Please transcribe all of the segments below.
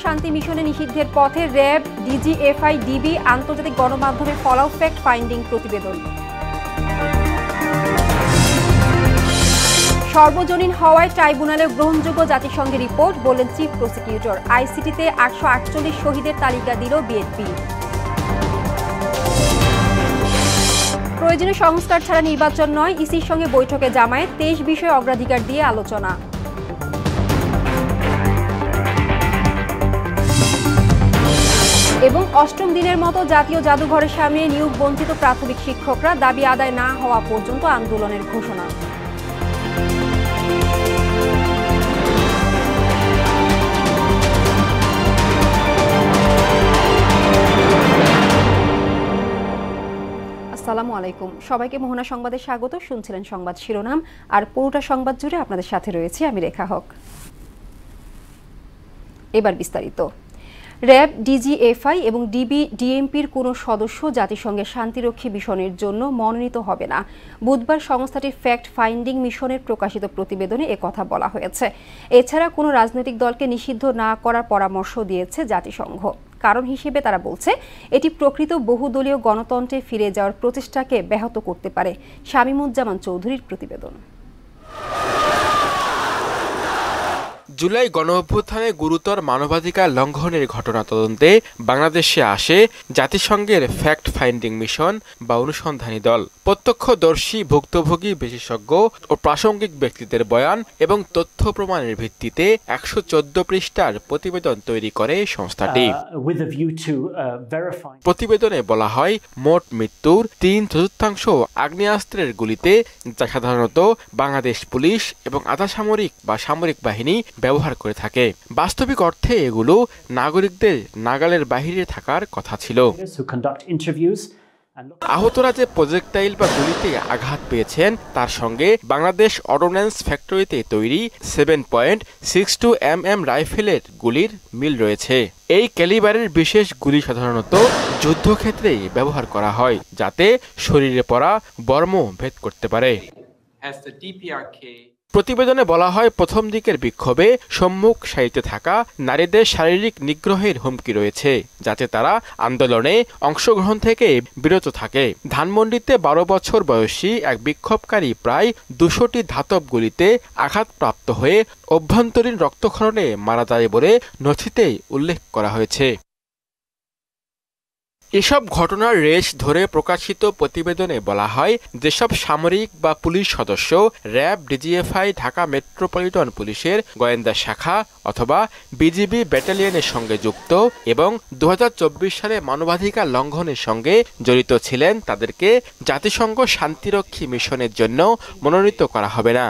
শান্তি মিশনে নিষিদ্ধের পথে র্যাব, ডিজিএফআই, ডিবি, আন্তর্জাতিক গণমাধ্যমে ফলাও ফ্যাক্ট ফাইন্ডিং প্রতিবেদন। সর্বজনীন হওয়ায় ট্রাইব্যুনালে গ্রহণযোগ্য জাতিসংঘের রিপোর্ট, বললেন চিফ প্রসিকিউটর। আইসিটিতে 848 শহীদের তালিকা দিল বিএনপি। প্রয়োজনীয় সংস্কার ছাড়া নির্বাচন নয়, ইসির সঙ্গে বৈঠকে জামায়াত, 23 বিষয়ে অগ্রাধিকার দিয়ে আলোচনা। এবং অষ্টম দিনের মতো জাতীয় জাদুঘরের সামনে নিয়োগ বঞ্চিত প্রাথমিক শিক্ষকরা, দাবি আদায় না হওয়া পর্যন্ত আন্দোলনের ঘোষণা। আসসালামু আলাইকুম, সবাইকে মোহনা সংবাদে স্বাগত। শুনছিলেন সংবাদ শিরোনাম, আর পুরোটা সংবাদ জুড়ে আপনাদের সাথে রয়েছে আমি রেখা হক। এবার বিস্তারিত। র্যাব, ডিজিএফআই এবং ডিবি, ডিএমপির কোনো সদস্য জাতিসংঘের শান্তিরক্ষী মিশনের জন্য মনোনীত হবে না। বুধবার সংস্থাটির ফ্যাক্ট ফাইন্ডিং মিশনের প্রকাশিত প্রতিবেদনে একথা বলা হয়েছে। এছাড়া কোনো রাজনৈতিক দলকে নিষিদ্ধ না করার পরামর্শ দিয়েছে জাতিসংঘ। কারণ হিসেবে তারা বলছে, এটি প্রকৃত বহুদলীয় গণতন্ত্রে ফিরে যাওয়ার প্রচেষ্টাকে ব্যাহত করতে পারে। শামীমুজ্জামান চৌধুরীর প্রতিবেদন। জুলাই গণঅভ্যুত্থানে গুরুতর মানবাধিকার লঙ্ঘনের ঘটনা তদন্তে বাংলাদেশে আসে জাতিসংঘের ফ্যাক্ট ফাইন্ডিং মিশন বা অনুসন্ধানী দল। প্রত্যক্ষদর্শী, ভুক্তভোগী, বিশেষজ্ঞ ও প্রাসঙ্গিক ব্যক্তিদের বয়ান এবং তথ্য প্রমাণের ভিত্তিতে 114 পৃষ্ঠার প্রতিবেদন তৈরি করে সংস্থাটি। প্রতিবেদনে বলা হয়, মোট মৃত্যুর 3/4 আগ্নেয়াস্ত্রের গুলিতে, যা সাধারণত বাংলাদেশ পুলিশ এবং আধা সামরিক বা সামরিক বাহিনী ব্যবহার করে থাকে। বাস্তবিক অর্থে এগুলো নাগরিকদের নাগালের বাহিরে থাকার কথা ছিল। আহতরা যে প্রজেক্টাইল বা গুলিতে আঘাত পেয়েছেন তার সঙ্গে বাংলাদেশ অর্ডিন্যান্স ফ্যাক্টরিতে তৈরি 7.62 mm রাইফেলের গুলির মিল রয়েছে। এই ক্যালিবারের বিশেষ গুলি সাধারণত যুদ্ধক্ষেত্রে ব্যবহার করা হয়, যাতে শরীরে পড়া বর্ম ভেদ করতে পারে। প্রতিবেদনে বলা হয়, প্রথম দিকের বিক্ষোভে সম্মুখ সারিতে থাকা নারীদের শারীরিক নিগ্রহের হুমকি রয়েছে, যাতে তারা আন্দোলনে অংশগ্রহণ থেকে বিরত থাকে। ধানমন্ডিতে 12 বছর বয়সী এক বিক্ষোভকারী প্রায় 200টি ধাতব গুলিতে আঘাতপ্রাপ্ত হয়ে অভ্যন্তরীণ রক্তক্ষরণে মারা যায় বলে নথিতে উল্লেখ করা হয়েছে। এসব ঘটনার রেশ ধরে প্রকাশিত প্রতিবেদনে বলা হয়, যেসব সামরিক বা পুলিশ সদস্য র্যাব, ডিজিএফআই, ঢাকা মেট্রোপলিটন পুলিশের গোয়েন্দা শাখা অথবা বিজিবি ব্যাটালিয়নের সঙ্গে যুক্ত এবং 2024 সালে মানবাধিকার লঙ্ঘনের সঙ্গে জড়িত ছিলেন, তাদেরকে জাতিসংঘ শান্তিরক্ষী মিশনের জন্য মনোনীত করা হবে না।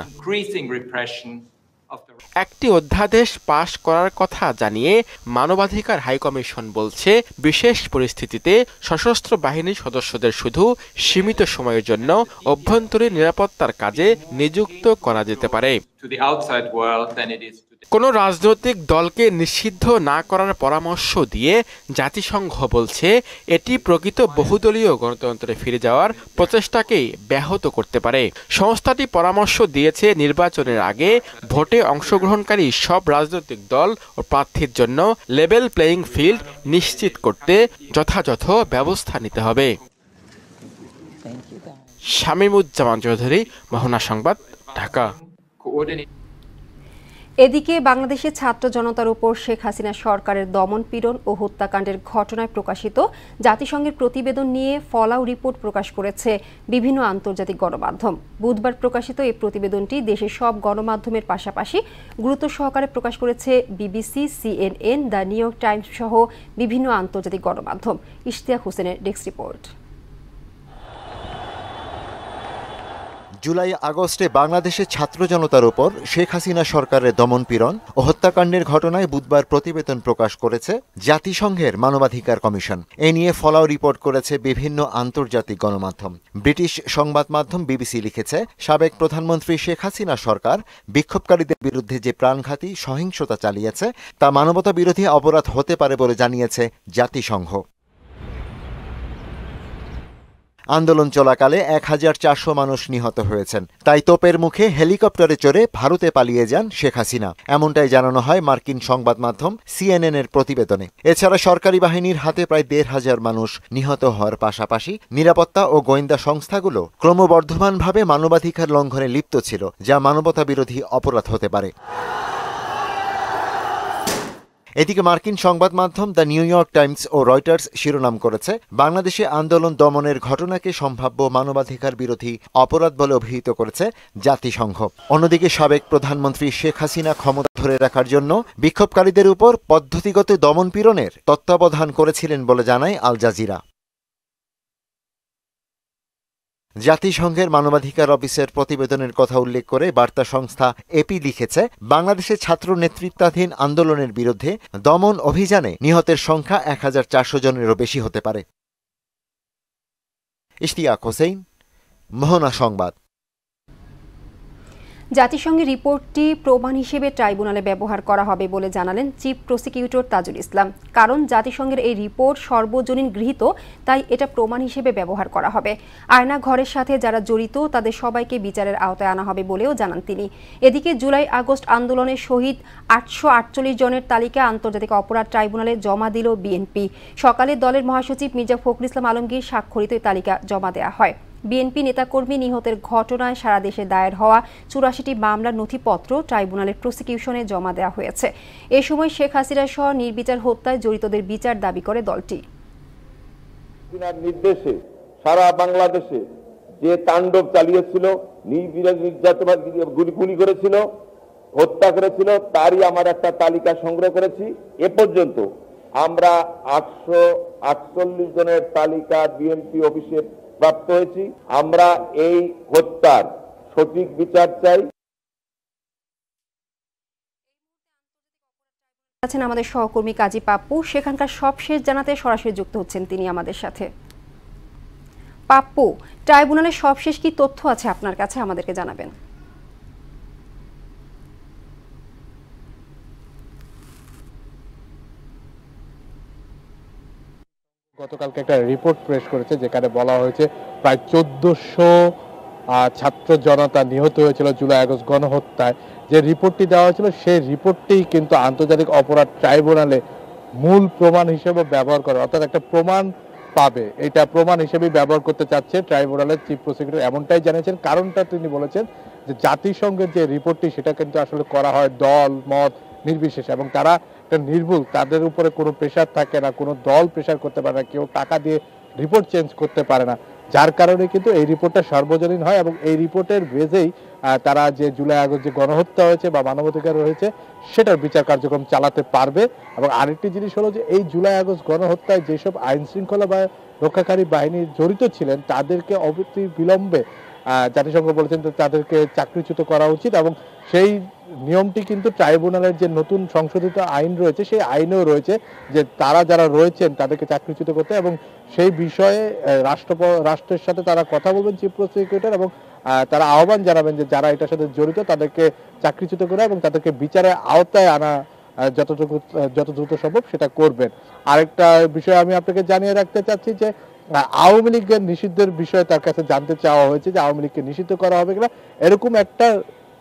একটি অধ্যাদেশ পাশ করার কথা জানিয়ে মানবাধিকার হাইকমিশন বলছে, বিশেষ পরিস্থিতিতে সশস্ত্র বাহিনীর সদস্যদের শুধু সীমিত সময়ের জন্য অভ্যন্তরীণ নিরাপত্তার কাজে নিযুক্ত করা যেতে পারে। কোনো রাজনৈতিক দলকে নিষিদ্ধ না করার পরামর্শ দিয়ে জাতিসংঘ বলছে, এটি প্রকৃত বহুদলীয় গণতন্ত্রে ফিরে যাওয়ার প্রচেষ্টাকে ব্যাহত করতে পারে। সংস্থাটি পরামর্শ দিয়েছে, নির্বাচনের আগে ভোটে অংশগ্রহণকারী সব রাজনৈতিক দল ও প্রার্থীর জন্য লেভেল প্লেয়িং ফিল্ড নিশ্চিত করতে যথাযথ ব্যবস্থা নিতে হবে। শামীমুজ্জামান চৌধুরী, মোহনা সংবাদ, ঢাকা। এদিকে বাংলাদেশের ছাত্র জনতার উপর শেখ হাসিনা সরকারের দমন-পীড়ন ও হত্যাকাণ্ডের ঘটনায় প্রকাশিত জাতিসংঘের প্রতিবেদন নিয়ে ফলাও রিপোর্ট প্রকাশ করেছে বিভিন্ন আন্তর্জাতিক গণমাধ্যম। বুধবার প্রকাশিত এই প্রতিবেদনটি দেশের সব গণমাধ্যমের পাশাপাশি গুরুত্ব সহকারে প্রকাশ করেছে BBC, CNN, the New York Times সহ বিভিন্ন আন্তর্জাতিক গণমাধ্যম। ইশতিয়াক হোসেনের ডেস্ক রিপোর্ট। জুলাই আগস্টে বাংলাদেশের ছাত্র জনতার উপর শেখ হাসিনা সরকারের দমনপীড়ন ও হত্যাকাণ্ডের ঘটনায় বুধবার প্রতিবেদন প্রকাশ করেছে জাতিসংঘের মানবাধিকার কমিশন। এ নিয়ে ফলাও রিপোর্ট করেছে বিভিন্ন আন্তর্জাতিক গণমাধ্যম। ব্রিটিশ সংবাদ মাধ্যম বিবিসি লিখেছে, সাবেক প্রধানমন্ত্রী শেখ হাসিনা সরকার বিক্ষোভকারীদের বিরুদ্ধে যে প্রাণঘাতী সহিংসতা চালিয়েছে তা মানবতা বিরোধী অপরাধ হতে পারে বলে জানিয়েছে জাতিসংঘ। আন্দোলন চলাকালে 1400 মানুষ নিহত হয়েছেন। তাই তোপের মুখে হেলিকপ্টারে চড়ে ভারতে পালিয়ে যান শেখ হাসিনা, এমনটাই জানানো হয় মার্কিন সংবাদ মাধ্যম CNN এর প্রতিবেদনে। এছাড়া সরকারি বাহিনীর হাতে প্রায় 1500 মানুষ নিহত হওয়ার পাশাপাশি নিরাপত্তা ও গোয়েন্দা সংস্থাগুলো ক্রমবর্ধমানভাবে মানবাধিকার লঙ্ঘনে লিপ্ত ছিল, যা মানবতাবিরোধী অপরাধ হতে পারে। এদিকে মার্কিন সংবাদ মাধ্যম দ্য নিউ ইয়র্ক টাইমস ও রয়টার্স শিরোনাম করেছে, বাংলাদেশে আন্দোলন দমনের ঘটনাকে সম্ভাব্য মানবাধিকার বিরোধী অপরাধ বলে অভিহিত করেছে জাতিসংঘ। অন্যদিকে সাবেক প্রধানমন্ত্রী শেখ হাসিনা ক্ষমতা ধরে রাখার জন্য বিক্ষোভকারীদের উপর পদ্ধতিগত দমনপীড়নের তত্ত্বাবধান করেছিলেন বলে জানায় আল জাজিরা। জাতিসংঘের মানবাধিকার অফিসের প্রতিবেদনের কথা উল্লেখ করে বার্তা সংস্থা এপি লিখেছে, বাংলাদেশে ছাত্র নেতৃত্বাধীন আন্দোলনের বিরুদ্ধে দমন অভিযানে নিহতের সংখ্যা 1400 জনেরও বেশি হতে পারে। ইশতিয়াক হোসেন, মোহনা সংবাদ। জাতিসংঘের রিপোর্টটি প্রমাণ হিসেবে ট্রাইব্যুনালে ব্যবহার করা হবে বলে জানালেন চিফ প্রসিকিউটর তাজুল ইসলাম। কারণ জাতিসংঘের এই রিপোর্ট সর্বজনীন গৃহীত, তাই এটা প্রমাণ হিসেবে ব্যবহার করা হবে। আয়না ঘরের সাথে যারা জড়িত তাদের সবাইকে বিচারের আওতায় আনা হবে বলেও জানান তিনি। এদিকে জুলাই আগস্ট আন্দোলনে শহীদ 848 জনের তালিকা আন্তর্জাতিক অপরাধ ট্রাইব্যুনালে জমা দিল বিএনপি। সকালে দলের মহাসচিব মির্জা ফখরুল ইসলাম আলমগীর স্বাক্ষরিত তালিকা জমা দেওয়া হয়। বিএনপি নেতাকর্মী নিহতের ঘটনায় সারা দেশে দায়ের হওয়া 84টি মামলার নথিপত্র ট্রাইব্যুনালের প্রসিকিউশনে জমা দেওয়া হয়েছে। এ সময় শেখ হাসিনা সহ নির্বিচার হত্যায় জড়িতদের বিচার দাবি করে দলটি। নির্দেশে সারা বাংলাদেশে যে তাণ্ডব চালিয়েছিল, নির্যাতন, গুলি করেছিল, হত্যা করেছিল, তারই আমার একটা তালিকা সংগ্রহ করেছি। এ পর্যন্ত আমরা 848 জনের তালিকা বিএনপি অফিসে প্রাপ্ত হয়েছি। আমরা এই হত্যার সঠিক বিচার চাই। আছেন আমাদের সহকর্মী কাজী পাপ্পু, সেখানকার সবশেষ জানাতে সরাসরি যুক্ত হচ্ছেন তিনি আমাদের সাথে। পাপ্পু, ট্রাইব্যুনালের সবশেষ কি তথ্য আছে আপনার কাছে, আমাদেরকে জানাবেন। গতকালকে একটা রিপোর্ট পেশ করেছে, যেখানে বলা হয়েছে প্রায় 1400 ছাত্র জনতা নিহত হয়েছিল জুলাই আগস্ট গণহত্যায়। যে রিপোর্টটি দেওয়া হয়েছিল সেই রিপোর্টটি কিন্তু আন্তর্জাতিক অপরাধ ট্রাইব্যুনালে মূল প্রমাণ হিসেবে ব্যবহার করে, অর্থাৎ একটা প্রমাণ পাবে, এটা প্রমাণ হিসেবে ব্যবহার করতে চাচ্ছে ট্রাইব্যুনালের চিফ প্রসিকিউটর, এমনটাই জানিয়েছেন। কারণটা তিনি বলেছেন যে জাতিসংঘের যে রিপোর্টটি সেটা কিন্তু আসলে করা হয় দল মত নির্বিশেষে, এবং তারা একটা নির্ভুল, তাদের উপরে কোনো প্রেশার থাকে না, কোনো দল প্রেশার করতে পারে না, কেউ টাকা দিয়ে রিপোর্ট চেঞ্জ করতে পারে না, যার কারণে কিন্তু এই রিপোর্টটা সর্বজনীন হয়। এবং এই রিপোর্টের বেজেই তারা যে জুলাই আগস্ট যে গণহত্যা হয়েছে বা মানবাধিকার রয়েছে সেটার বিচার কার্যক্রম চালাতে পারবে। এবং আরেকটি জিনিস হলো যে এই জুলাই আগস্ট গণহত্যায় যেসব আইন শৃঙ্খলা বা রক্ষাকারী বাহিনী জড়িত ছিলেন তাদেরকে অবধি বিলম্বে জাতিসংঘ বলেছেন তাদেরকে চাকরিচ্যুত করা উচিত। এবং সেই নিয়মটি কিন্তু ট্রাইব্যুনালের যে নতুন সংশোধিত আইন রয়েছে সেই আইনেও রয়েছে যে তারা যারা রয়েছেন তাদেরকে চাকরিচ্যুত করতে, এবং সেই বিষয়ে রাষ্ট্রের সাথে তারা কথা বলবেন চিফ প্রসিকিউটর, এবং তারা আহ্বান জানাবেন যে যারা এটার সাথে জড়িত তাদেরকে চাকরিচ্যুত করে এবং তাদেরকে বিচারের আওতায় আনা যত দ্রুত সম্ভব সেটা করবেন। আরেকটা বিষয় আমি আপনাকে জানিয়ে রাখতে চাচ্ছি যে আওয়ামী লীগের নিষিদ্ধের বিষয়ে তার কাছে জানতে চাওয়া হয়েছে যে আওয়ামী লীগকে নিষিদ্ধ করা হবে কিনা। এরকম একটা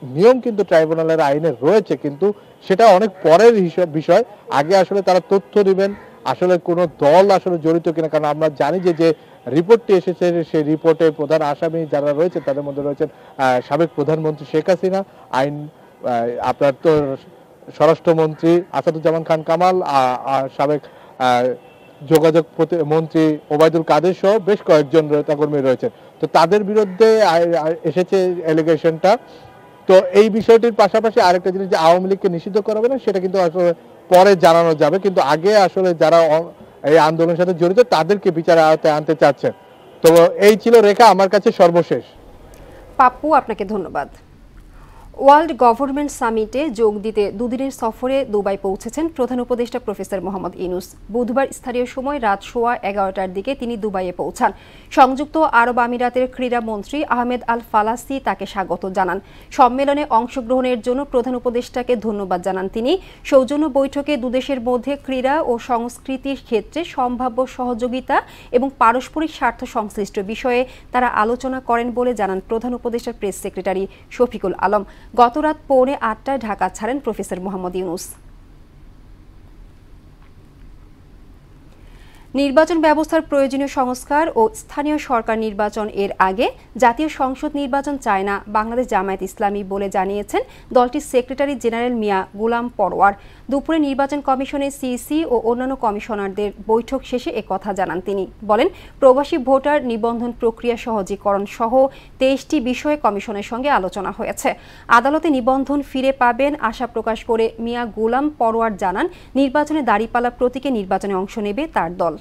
নিয়ম কিন্তু ট্রাইব্যুনালের আইনে রয়েছে, কিন্তু সেটা অনেক পরের বিষয়। আগে আসলে তারা তথ্য দিবেন আসলে কোনো দল আসলে জড়িত কিনা, কারণ আমরা জানি যে রিপোর্টটি এসেছে সেই রিপোর্টে প্রধান আসামি যারা রয়েছে তাদের মধ্যে রয়েছেন সাবেক প্রধানমন্ত্রী শেখ হাসিনা, আপনার তো স্বরাষ্ট্রমন্ত্রী আসাদুজ্জামান খান কামাল, সাবেক যোগাযোগ মন্ত্রী ওবায়দুল কাদের সহ বেশ কয়েকজন নেতাকর্মী রয়েছে। তো তাদের বিরুদ্ধে এসেছে এলিগেশনটা। তো এই বিষয়টির পাশাপাশি আরেকটা জিনিস যে আওয়ামী লীগকে নিষিদ্ধ করা হবে না সেটা কিন্তু আসলে পরে জানানো যাবে, কিন্তু আগে আসলে যারা এই আন্দোলনের সাথে জড়িত তাদেরকে বিচারের আওতায় আনতে চাচ্ছেন। তো এই ছিল রেখা আমার কাছে সর্বশেষ। পাপ্পু, আপনাকে ধন্যবাদ। ওয়ার্ল্ড গভর্নমেন্ট সামিটে যোগ দিতে দুদিনের সফরে দুবাই পৌঁছেছেন প্রধান উপদেষ্টা প্রফেসর মোহাম্মদ ইউনূস। বুধবার স্থানীয় সময় রাত 11:15টার দিকে তিনি দুবাইয়ে পৌঁছান। সংযুক্ত আরব আমিরাতের ক্রীড়ামন্ত্রী আহমেদ আল ফালাসি তাকে স্বাগত জানান। সম্মেলনে অংশগ্রহণের জন্য প্রধান উপদেষ্টাকে ধন্যবাদ জানান তিনি। সৌজন্য বৈঠকে দুদেশের মধ্যে ক্রীড়া ও সংস্কৃতির ক্ষেত্রে সম্ভাব্য সহযোগিতা এবং পারস্পরিক স্বার্থ সংশ্লিষ্ট বিষয়ে তারা আলোচনা করেন বলে জানান প্রধান উপদেষ্টার প্রেস সেক্রেটারি শফিকুল আলম। গতরাত 7:45টায় ঢাকা ছাড়েন প্রফেসর মোহাম্মদ ইউনূস। নির্বাচন ব্যবস্থার প্রয়োজনীয় সংস্কার ও স্থানীয় সরকার নির্বাচন এর আগে জাতীয় সংসদ নির্বাচন চায় না বাংলাদেশ জামায়াত ইসলামী বলে জানিয়েছেন দলটির সেক্রেটারি জেনারেল মিয়া গোলাম পরোয়ার। দুপুরে নির্বাচন কমিশনের সিইসি ও অন্যান্য কমিশনারদের বৈঠক শেষে একথা জানান তিনি। বলেন, প্রবাসী ভোটার নিবন্ধন প্রক্রিয়া সহজীকরণ সহ 23টি বিষয়ে কমিশনের সঙ্গে আলোচনা হয়েছে। আদালতে নিবন্ধন ফিরে পাবেন আশা প্রকাশ করে মিয়া গোলাম পরোয়ার জানান, নির্বাচনে দাঁড়িপাল্লা প্রতীকে নির্বাচনে অংশ নেবে তার দল।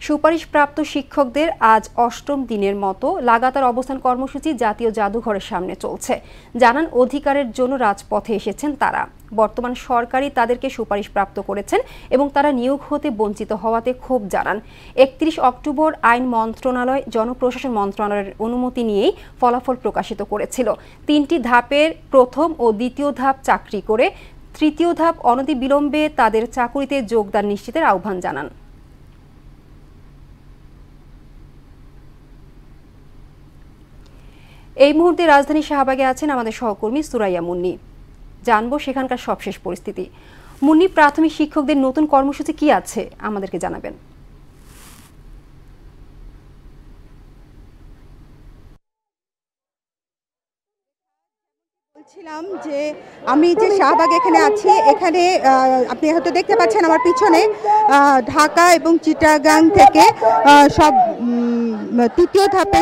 সুপারিশপ্রাপ্ত শিক্ষকদের আজ 8ম দিনের মতো লাগাতার অবস্থান কর্মসূচি জাতীয় জাদুঘরের সামনে চলছে। জানান, অধিকারের জন্য রাজপথে এসেছেন তারা। বর্তমান সরকারই তাদেরকে সুপারিশপ্রাপ্ত করেছেন এবং তারা নিয়োগ হতে বঞ্চিত হওয়াতে ক্ষোভ জানান। 31 অক্টোবর আইন মন্ত্রণালয় জনপ্রশাসন মন্ত্রণালয়ের অনুমতি নিয়েই ফলাফল প্রকাশিত করেছিল। 3টি ধাপের প্রথম ও দ্বিতীয় ধাপ চাকরি করে তৃতীয় ধাপ অনতিবিলম্বে তাদের চাকুরিতে যোগদান নিশ্চিতের আহ্বান জানান। এই মুহূর্তে রাজধানী শাহবাগে আছেন আমাদের সহকর্মী সুরাইয়া মুন্নি। জানবো সেখানকার সবশেষ পরিস্থিতি। মুন্নি, প্রাথমিক শিক্ষকদের নতুন কর্মসূচি কি আছে আমাদেরকে জানাবেন। বলছিলাম যে আমি যে শাহবাগ এখানে আছি, এখানে আপনি হয়তো দেখতে পাচ্ছেন আমার পিছনে ঢাকা এবং চিটাগাং থেকে সব তৃতীয় ধাপে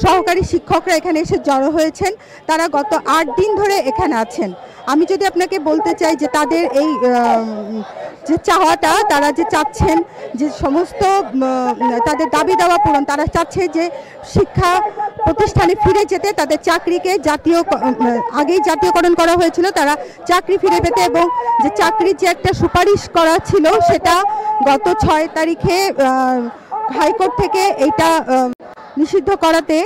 সহকারী শিক্ষকরা এখানে এসে জড়ো হয়েছেন। তারা গত 8 দিন ধরে এখানে আছেন। আমি যদি আপনাকে বলতে চাই যে তাদের এই যে চাওয়াটা, তারা যে চাচ্ছেন যে সমস্ত তাদের দাবি দাওয়া পূরণ, তারা চাচ্ছে যে শিক্ষা প্রতিষ্ঠানে ফিরে যেতে, তাদের চাকরিকে আগেই জাতীয়করণ করা হয়েছিল, তারা চাকরি ফিরে পেতে এবং যে চাকরির যে একটা সুপারিশ করা ছিল সেটা গত 6 তারিখে হাইকোর্ট থেকে এটা নিষিদ্ধ করাতে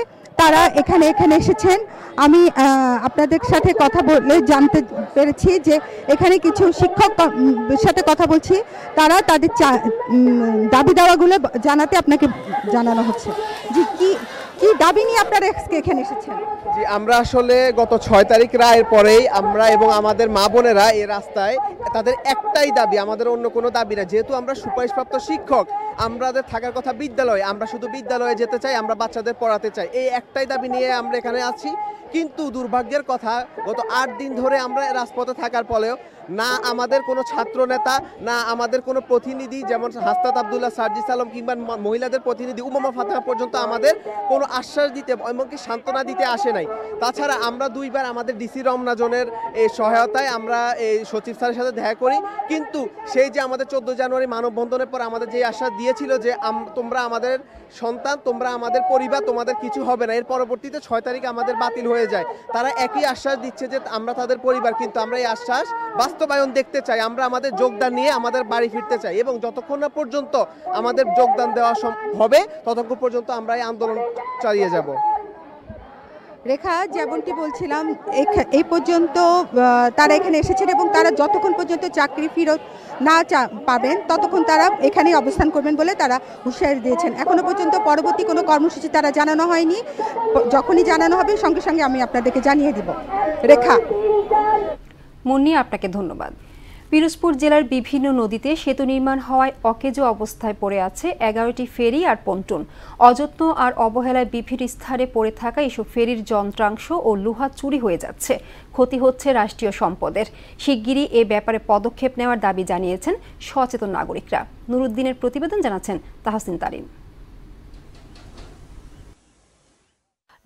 তারা এখানে এসেছেন। আমি আপনাদের সাথে কথা বলে জানতে পেরেছি যে এখানে কিছু শিক্ষক সাথে কথা বলছি, তারা তাদের দাবি দাওয়াগুলো জানাতে আপনাকে জানানো হচ্ছে। যে কি দাবি নিয়ে আপনারা এখানে এসেছেন? জি, আমরা আসলে গত 6 তারিখ রায়ের পরেই আমরা এবং আমাদের মা বোনেরা এই রাস্তায়, তাদের একটাই দাবি, আমাদের অন্য কোনো দাবি না। যেহেতু আমরা সুপারিশপ্রাপ্ত শিক্ষক, আমাদের থাকার কথা বিদ্যালয়ে, আমরা শুধু বিদ্যালয়ে যেতে চাই, আমরা বাচ্চাদের পড়াতে চাই, এই একটাই দাবি নিয়ে আমরা এখানে আছি। কিন্তু দুর্ভাগ্যের কথা, গত 8 দিন ধরে আমরা রাজপথে থাকার পরেও না আমাদের কোনো ছাত্র নেতা, না আমাদের কোনো প্রতিনিধি, যেমন হাসনাত আবদুল্লাহ, সার্জিস আলম কিংবা মহিলাদের প্রতিনিধি উমামা ফাতেমা পর্যন্ত আমাদের কোনো আশ্বাস দিতে, এমনকি সান্ত্বনা দিতে আসে নাই। তাছাড়া আমরা 2বার আমাদের ডিসি রমনা জোনের এই সহায়তায় আমরা এই সচিব স্যারের সাথে দেখা করি, কিন্তু সেই যে আমাদের 14 জানুয়ারি মানববন্ধনের পর আমাদের যে আশ্বাস দিয়েছিল যে তোমরা আমাদের সন্তান, তোমরা আমাদের পরিবার, তোমাদের কিছু হবে না, এর পরবর্তীতে 6 তারিখ আমাদের বাতিল হয়ে যায়। তারা একই আশ্বাস দিচ্ছে যে আমরা তাদের পরিবার, কিন্তু আমরা এই আশ্বাস বাস্তবায়ন দেখতে চাই। আমরা আমাদের যোগদান নিয়ে আমাদের বাড়ি ফিরতে চাই এবং যতক্ষণ না পর্যন্ত আমাদের যোগদান দেওয়া হবে ততক্ষণ পর্যন্ত আমরা এই আন্দোলন চালিয়ে যাব। রেখা, যেমনটি বলছিলাম, এই পর্যন্ত তারা এখানে এসেছেন এবং তারা যতক্ষণ পর্যন্ত চাকরি ফেরত না পাবেন ততক্ষণ তারা এখানেই অবস্থান করবেন বলে তারা হুঁশিয়ারি দিয়েছেন। এখনো পর্যন্ত পরবর্তী কোনো কর্মসূচি তারা জানানো হয়নি। যখনই জানানো হবে সঙ্গে সঙ্গে আমি আপনাদেরকে জানিয়ে দিব। রেখা। মুন্নি, আপনাকে ধন্যবাদ। পিরোজপুর জেলার বিভিন্ন নদীতে সেতু নির্মাণ হওয়ায় অকেজো অবস্থায় পড়ে আছে 11টি ফেরি আর পন্টুন। অযত্ন আর অবহেলায় বিভিন্ন স্থানে পড়ে থাকা এসব ফেরির যন্ত্রাংশ ও লোহা চুরি হয়ে যাচ্ছে। ক্ষতি হচ্ছে রাষ্ট্রীয় সম্পদের। শিগগিরই এ ব্যাপারে পদক্ষেপ নেওয়ার দাবি জানিয়েছেন সচেতন নাগরিকরা। নুরুদ্দিনের প্রতিবেদন জানাচ্ছেন তাহসিন তারিন।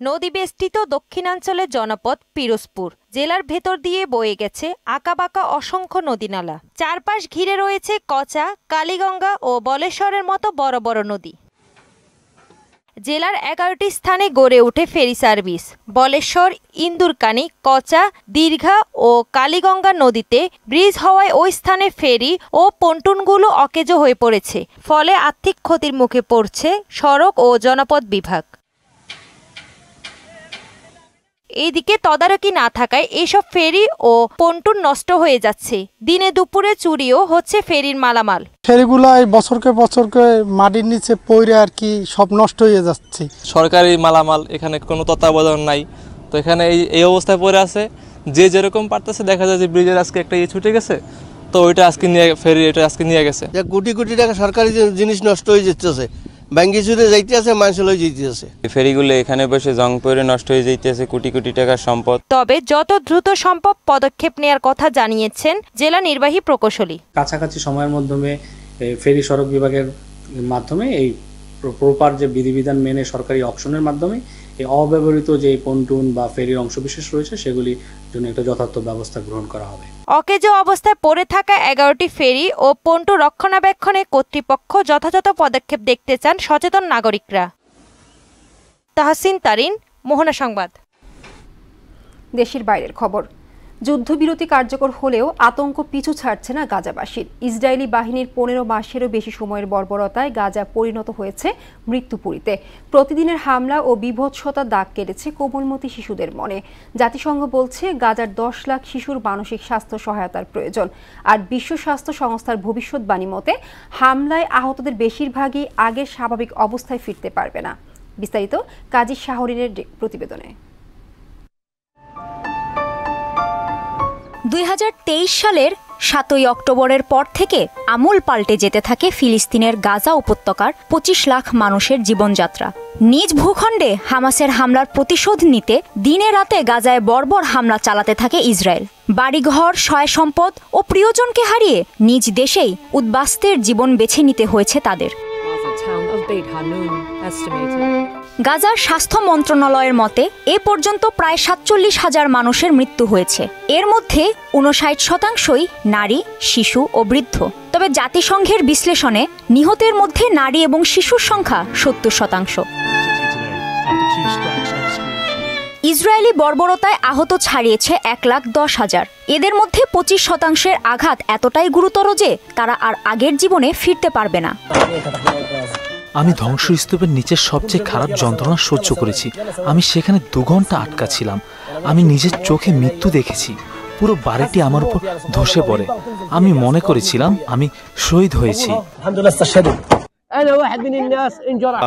নদীবেষ্টিত দক্ষিণাঞ্চলের জনপদ পিরোজপুর জেলার ভেতর দিয়ে বয়ে গেছে আঁকাবাঁকা অসংখ্য নদীনালা। চারপাশ ঘিরে রয়েছে কচা, কালীগঙ্গা ও বলেশ্বরের মতো বড় বড় নদী। জেলার 11টি স্থানে গড়ে ওঠে ফেরি সার্ভিস। বলেশ্বর, ইন্দুরকানী, কচা, দীর্ঘা ও কালীগঙ্গা নদীতে ব্রিজ হওয়ায় ওই স্থানে ফেরি ও পন্টুনগুলো অকেজো হয়ে পড়েছে, ফলে আর্থিক ক্ষতির মুখে পড়ছে সড়ক ও জনপথ বিভাগ। এইদিকে তদারকি না থাকায় এসব ফেরি ও পন্টুন নষ্ট হয়ে যাচ্ছে। দিনে দুপুরে চুরিও হচ্ছে ফেরির মালামাল। ফেরিগুলো বছরকে মাটির নিচে পড়ে আর কি সব নষ্ট হয়ে যাচ্ছে। সরকারি মালামাল এখানে কোনো তত্ত্বাবধান নাই, তো এখানে এই অবস্থায় পড়ে আছে। যে যেরকম পারতেছে, দেখা যায় যে ব্রিজের আজকে একটা ছুটে গেছে, তো ওইটা আজকে নিয়ে ফেরি এটা আজকে নিয়ে গেছে। কোটি কোটি টাকা সরকারি জিনিস নষ্ট হয়ে যাচ্ছে, ব্যাংকে চুরে যাইতে আছে, মানুষ লই যাইতে আছে। ফেরিগুলো এখানে বসে জং পড়ে নষ্ট হয়ে যাইতেছে কোটি কোটি টাকার সম্পদ। তবে যত দ্রুত সম্ভব পদক্ষেপ নেওয়ার কথা জানিয়েছেন জেলা নির্বাহী প্রকৌশলী। কাছাকাছি সময়ের মাধ্যমে ফেরি সড়ক বিভাগের মাধ্যমে এই প্রপার যে বিধিবিধান মেনে সরকারি অকশনের মাধ্যমে এই অব্যবহৃত যে পন্টুন বা ফেরির অংশবিশেষ রয়েছে সেগুলির জন্য একটা যথার্থ ব্যবস্থা গ্রহণ করা হবে। অকেজো অবস্থায় পড়ে থাকা 11টি ফেরি ও পন্টু রক্ষণাবেক্ষণে কর্তৃপক্ষ যথাযথ পদক্ষেপ দেখতে চান সচেতন নাগরিকরা। তাহসিন তারিন, মোহনা সংবাদ। দেশের বাইরের খবর। যুদ্ধবিরতি কার্যকর হলেও আতঙ্ক পিছু ছাড়ছে না গাজাবাসীর। ইসরায়েলি বাহিনীর 15 মাসেরও বেশি সময়ের বর্বরতায় গাজা পরিণত হয়েছে মৃত্যুপুরীতে। প্রতিদিনের হামলা ও বিভৎসতা দাগ কেটেছে কোমলমতি শিশুদের মনে। জাতিসংঘ বলছে গাজার 10 লাখ শিশুর মানসিক স্বাস্থ্য সহায়তার প্রয়োজন। আর বিশ্ব স্বাস্থ্য সংস্থার ভবিষ্যৎবাণী মতে হামলায় আহতদের বেশিরভাগই আগের স্বাভাবিক অবস্থায় ফিরতে পারবে না। বিস্তারিত কাজী শাহরিনের প্রতিবেদনে। 2023 সালের 7ই অক্টোবরের পর থেকে আমূল পাল্টে যেতে থাকে ফিলিস্তিনের গাজা উপত্যকার 25 লাখ মানুষের জীবনযাত্রা। নিজ ভূখণ্ডে হামাসের হামলার প্রতিশোধ নিতে দিনে রাতে গাজায় বর্বর হামলা চালাতে থাকে ইসরায়েল। বাড়িঘর, সয় সম্পদ ও প্রিয়জনকে হারিয়ে নিজ দেশেই উদ্বাস্তের জীবন বেছে নিতে হয়েছে তাদের। গাজার স্বাস্থ্য মন্ত্রণালয়ের মতে এ পর্যন্ত প্রায় 47,000 মানুষের মৃত্যু হয়েছে। এর মধ্যে 59% নারী, শিশু ও বৃদ্ধ। তবে জাতিসংঘের বিশ্লেষণে নিহতের মধ্যে নারী এবং শিশুর সংখ্যা 70%। ইসরায়েলি বর্বরতায় আহত ছাড়িয়েছে 1,10,000। এদের মধ্যে 25% আঘাত এতটাই গুরুতর যে তারা আর আগের জীবনে ফিরতে পারবে না। আমি ধ্বংসস্তূপের নিচের সবচেয়ে খারাপ যন্ত্রণা সহ্য করেছি। আমি সেখানে 2 ঘন্টা আটকা ছিলাম। আমি নিজের চোখে মৃত্যু দেখেছি। পুরো বাড়িটি আমার উপর ধসে পড়ে। আমি মনে করেছিলাম আমি শহীদ হয়েছি।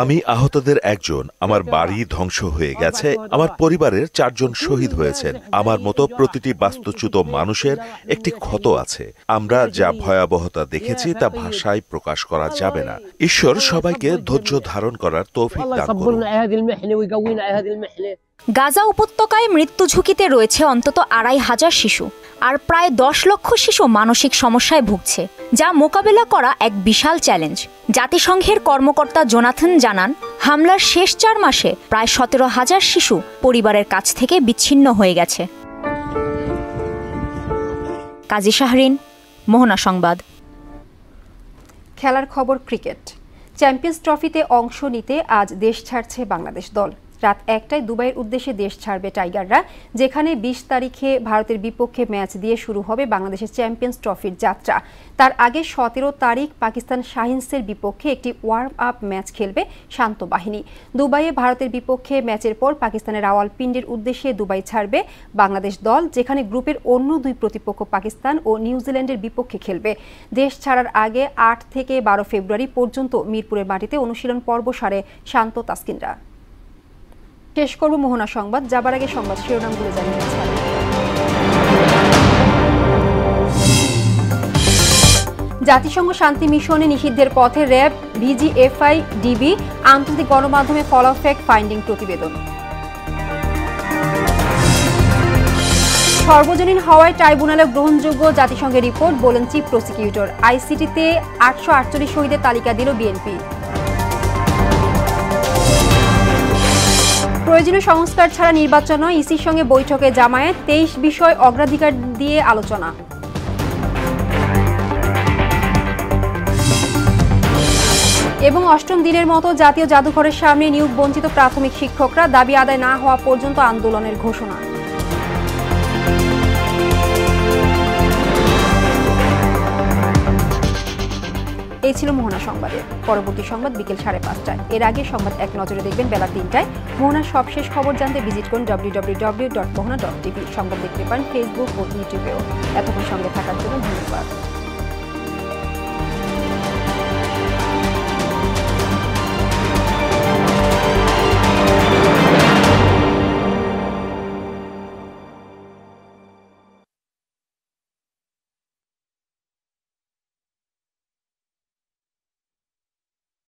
আমি আহতদের একজন। আমার বাড়ি ধ্বংস হয়ে গেছে। আমার পরিবারের 4 জন শহীদ হয়েছেন। আমার মতো প্রতিটি বাস্তুচ্যুত মানুষের একটি ক্ষত আছে। আমরা যা ভয়াবহতা দেখেছি তা ভাষায় প্রকাশ করা যাবে না। ঈশ্বর সবাইকে ধৈর্য ধারণ করার তৌফিক দান করুন। গাজা উপত্যকায় মৃত্যু ঝুঁকিতে রয়েছে অন্তত 2,500 শিশু। আর প্রায় 10 লক্ষ শিশু মানসিক সমস্যায় ভুগছে, যা মোকাবেলা করা এক বিশাল চ্যালেঞ্জ। জাতিসংঘের কর্মকর্তা জোনাথন জানান, হামলার শেষ 4 মাসে প্রায় 17,000 শিশু পরিবারের কাছ থেকে বিচ্ছিন্ন হয়ে গেছে। কাজী শাহরিন, মোহনা সংবাদ। খেলার খবর। ক্রিকেট। চ্যাম্পিয়ন্স ট্রফিতে অংশ নিতে আজ দেশ ছাড়ছে বাংলাদেশ দল। রাত 1টায় দুবাইয়ের উদ্দেশ্যে দেশ ছাড়বে টাইগাররা, যেখানে 20 তারিখে ভারতের বিপক্ষে ম্যাচ দিয়ে শুরু হবে বাংলাদেশের চ্যাম্পিয়ন্স ট্রফির যাত্রা। তার আগে 17 তারিখ পাকিস্তান শাহিনসের বিপক্ষে একটি ওয়ার্ম আপ ম্যাচ খেলবে শান্ত বাহিনী। দুবাইয়ে ভারতের বিপক্ষে ম্যাচের পর পাকিস্তানের রাওয়ালপিন্ডির উদ্দেশ্যে দুবাই ছাড়বে বাংলাদেশ দল, যেখানে গ্রুপের অন্য 2 প্রতিপক্ষ পাকিস্তান ও নিউজিল্যান্ডের বিপক্ষে খেলবে। দেশ ছাড়ার আগে 8 থেকে 12 ফেব্রুয়ারি পর্যন্ত মিরপুরের মাটিতে অনুশীলন পর্ব সারে শান্ত তাসকিনরা। শেষ করব মোহনা সংবাদ। যাবার আগে সংবাদ শিরোনামগুলো জানিয়ে দিচ্ছি। জাতিসংঘ শান্তি মিশনে নিষিদ্ধের পথে র্যাব, ডিজিএফআই, ডিবি। আন্তর্জাতিক গণমাধ্যমে ফলো ফ্যাক্ট ফাইন্ডিং প্রতিবেদন। সর্বজনীন হওয়ায় ট্রাইব্যুনালে গ্রহণযোগ্য জাতিসংঘের রিপোর্ট, বলেন চিফ প্রসিকিউটর। আইসিটিতে 848 শহীদের তালিকা দিল বিএনপি। প্রয়োজনীয় সংস্কার ছাড়া নির্বাচন নয়, ইসির সঙ্গে বৈঠকে জামায়াত। 23 বিষয় অগ্রাধিকার দিয়ে আলোচনা। এবং অষ্টম দিনের মতো জাতীয় জাদুঘরের সামনে নিয়োগ বঞ্চিত প্রাথমিক শিক্ষকরা, দাবি আদায় না হওয়া পর্যন্ত আন্দোলনের ঘোষণা। এই ছিল মোহনা সংবাদের। পরবর্তী সংবাদ বিকেল 5:30টায়। এর আগে সংবাদ এক নজরে দেখবেন বেলা 3টায়। মোহনার সবশেষ খবর জানতে ভিজিট করুন www.mohana.tv। সংবাদ দেখতে পান ফেসবুক ও ইউটিউবেও। এতক্ষণ সঙ্গে থাকার জন্য ধন্যবাদ।